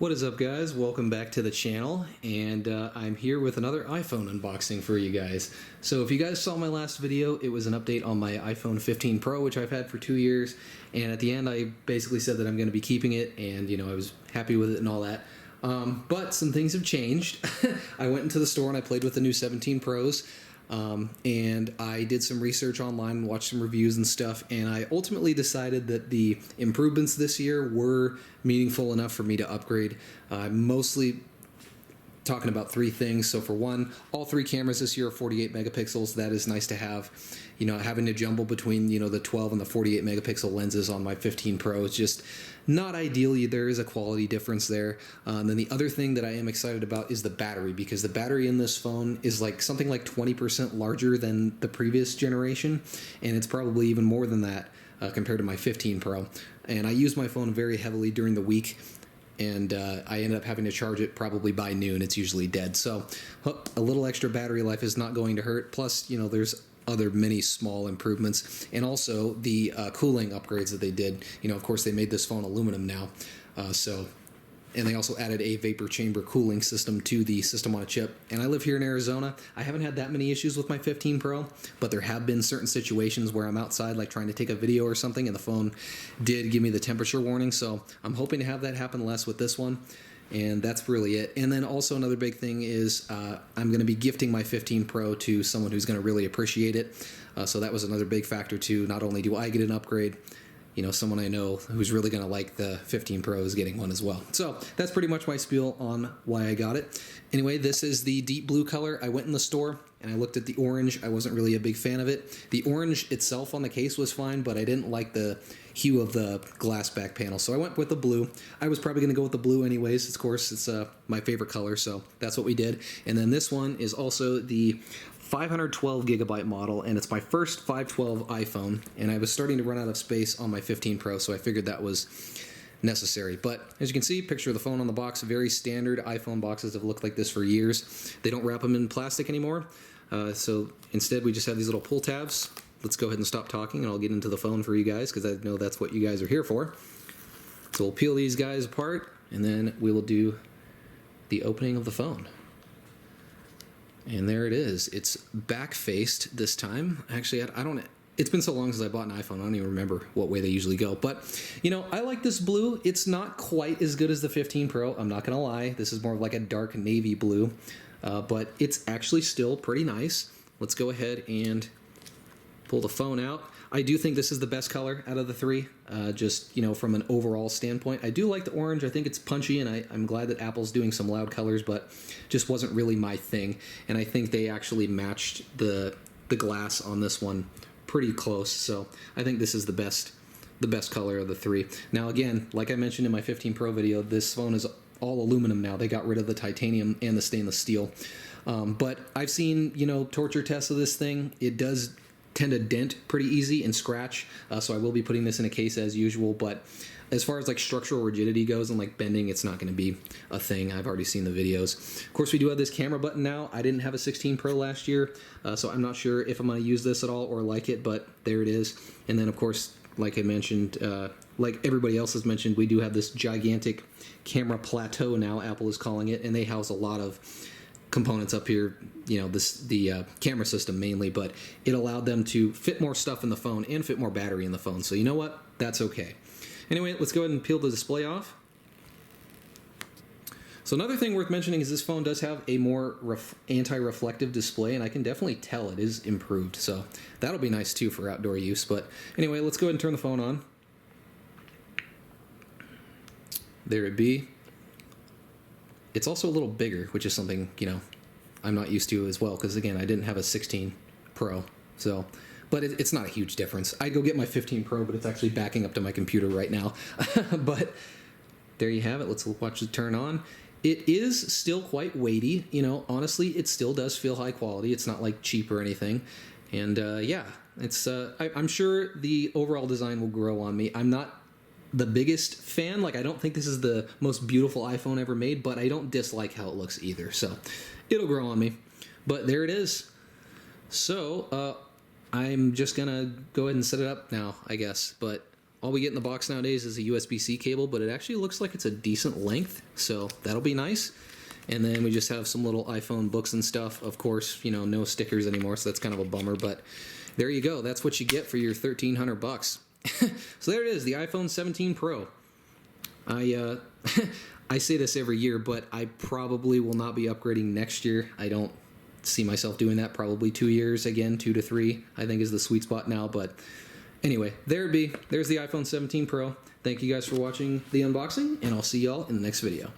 What is up, guys? Welcome back to the channel, and I'm here with another iPhone unboxing for you guys. So if you guys saw my last video, it was an update on my iPhone 15 Pro, which I've had for 2 years, and at the end I basically said that I'm going to be keeping it, and I was happy with it and all that. But some things have changed. I went into the store and I played with the new 17 Pros. And I did some research online and watched some reviews and stuff, and I ultimately decided that the improvements this year were meaningful enough for me to upgrade. Mostly talking about three things. So for one, all three cameras this year are 48 megapixels. That is nice to have. Having to jumble between the 12 and the 48 megapixel lenses on my 15 Pro is just not ideal. There is a quality difference there. And then the other thing that I am excited about is the battery, because the battery in this phone is something like 20% larger than the previous generation, and it's probably even more than that compared to my 15 Pro. And I use my phone very heavily during the week, and I end up having to charge it probably by noon. It's usually dead. So a little extra battery life is not going to hurt. Plus, there's other many small improvements, and also the cooling upgrades that they did. Of course, they made this phone aluminum now, and they also added a vapor chamber cooling system to the system on a chip. And I live here in Arizona. I haven't had that many issues with my 15 Pro, but there have been certain situations where I'm outside, like trying to take a video or something, and the phone did give me the temperature warning. So I'm hoping to have that happen less with this one. And that's really it. And then also another big thing is I'm going to be gifting my 15 Pro to someone who's going to really appreciate it. So that was another big factor too. Not only do I get an upgrade, someone I know who's really going to like the 15 Pro is getting one as well. So that's pretty much my spiel on why I got it. Anyway, this is the deep blue color. I went in the store and I looked at the orange. I wasn't really a big fan of it. The orange itself on the case was fine, but I didn't like the hue of the glass back panel, so I went with the blue. I was probably going to go with the blue anyways. Of course, it's my favorite color, so that's what we did. And then this one is also the 512 gigabyte model, and it's my first 512 iPhone, and I was starting to run out of space on my 15 Pro, so I figured that was necessary. But as you can see, picture of the phone on the box. Very standard iPhone boxes have looked like this for years. They don't wrap them in plastic anymore, so instead we just have these little pull tabs. Let's go ahead and stop talking, and I'll get into the phone for you guys, because I know that's what you guys are here for. So we'll peel these guys apart, and then we will do the opening of the phone. And there it is. It's back-faced this time. Actually, I don't... It's been so long since I bought an iPhone, I don't even remember what way they usually go. But, I like this blue. It's not quite as good as the 15 Pro. I'm not going to lie. This is more of like a dark navy blue. But it's actually still pretty nice. Let's go ahead and pull the phone out. I do think this is the best color out of the three, just, from an overall standpoint. I do like the orange. I think it's punchy, and I'm glad that Apple's doing some loud colors, but just wasn't really my thing. And I think they actually matched the glass on this one pretty close, so I think this is the best color of the three. Now, again, like I mentioned in my 15 Pro video, this phone is all aluminum now. They got rid of the titanium and the stainless steel. But I've seen, torture tests of this thing. It does tend to dent pretty easy and scratch, so I will be putting this in a case as usual. But as far as structural rigidity goes and bending, it's not going to be a thing. I've already seen the videos. Of course, we do have this camera button now. I didn't have a 16 Pro last year, so I'm not sure if I'm going to use this at all or like it, but there it is. And then, of course, like I mentioned, like everybody else has mentioned, we do have this gigantic camera plateau now, Apple is calling it, and they house a lot of components up here, the camera system mainly, but it allowed them to fit more stuff in the phone and fit more battery in the phone. So you know what? That's okay. Anyway, let's go ahead and peel the display off. So another thing worth mentioning is this phone does have a more anti-reflective display, and I can definitely tell it is improved. So that'll be nice too for outdoor use. But anyway, let's go ahead and turn the phone on. There it be. It's also a little bigger, which is something, I'm not used to as well, because again, I didn't have a 16 Pro, so, but it's not a huge difference. I go get my 15 Pro, but it's actually backing up to my computer right now. But there you have it. Let's watch it turn on. It is still quite weighty, honestly, it still does feel high quality. It's not cheap or anything. And yeah, it's, I'm sure the overall design will grow on me. I'm not the biggest fan. I don't think this is the most beautiful iPhone ever made, but I don't dislike how it looks either, so it'll grow on me. But there it is. So I'm just gonna go ahead and set it up now, I guess. But all we get in the box nowadays is a USB-C cable, but it actually looks like it's a decent length, so that'll be nice. And then we just have some little iPhone books and stuff. Of course, you know, no stickers anymore, so that's kind of a bummer, but there you go. That's what you get for your $1,300. So there it is, the iPhone 17 Pro. I say this every year, but I probably will not be upgrading next year. I don't see myself doing that. Probably 2 years again, 2 to 3, I think is the sweet spot now. But anyway, there it be. There's the iPhone 17 Pro. Thank you guys for watching the unboxing, and I'll see y'all in the next video.